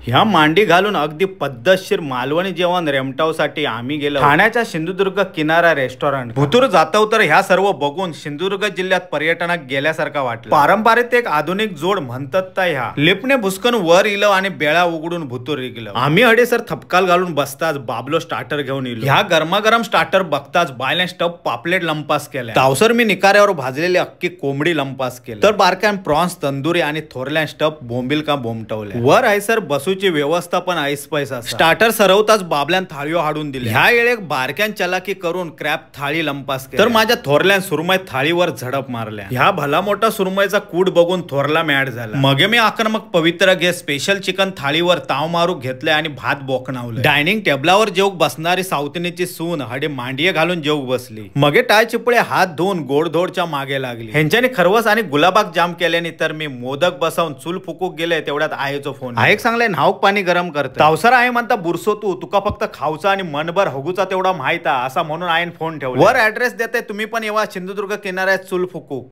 ह्या मांडी घालून अगदी पद्धतशीर मालवणी जेवण रेमटावसाठी आम्ही गेलो ठाण्याच्या सिंधुदुर्ग किनारा रेस्टॉरंट. भुतूर जातव तर ह्या सर्व बघून सिंधुदुर्ग जिल्ह्यात पर्यटनात गेल्यासारखा वाटलं. पारंपरिक एक आधुनिक जोड म्हणतात ह्या लिपणे भुसकन वर इलो आणि बेळा उघडून भुतूर गेलो. आम्ही हडेसर थपकाल घालून बसताच बाबलो स्टार्टर घेऊन इलो. ह्या गरमागरम स्टार्टर बघताच बायने स्टफ पापलेट लंपास केल्या. तावसर मी निकाऱ्यावर भाजलेली अख्खी कोंबडी लंपास केली. तर बारक्यान प्रॉन्स तंदुरी आणि थोरल्या स्टफ बोंबिल का बोंबटवल्या. वर आहे सर बसूची व्यवस्था पण ऐसपैसा. स्टार्टर सरवताच बाबल्यान थाळीओ हाडून दिली. ह्या येळेक बारक्यान चलाकी करून क्रॅप थाळी लंपास केली. तर माझ्या थोरल्यान सुरमई थाळीवर झडप मारल्या. ह्या भला मोठा सुरमईचा कूड बघून थोरला मॅड झाला. मगे मी आक्रमक पवित्र घे स्पेशल चिकन थाळीवर ताव मारू घेतले आणि भात बोकणावले. डायनिंग टेबलावर जेवूक बसणारी सावतीनीची सून हडे मांडिये घालून जेवूक बसली. मगे टाय चिपळे हात धुवून गोडधोडच्या मागे लागली. ह्यांच्यानी खरवस आणि गुलाबाक जाम केल्याने तर मी मोदक बसवून चूल फुकूक गेले. तेवढ्यात आईचो फोन. आईक सांगले नाऊक पाणी गरम करते. तावसर आहे म्हणता बुरसो तुका फक्त खाऊचा आणि मनभर हगूचा तेवढा माहिता असा म्हणून आईन फोन ठेवला. वर ऍड्रेस देते तुम्ही पण येवा सिंधुदुर्ग किनाऱ्यात चूल फुकूक.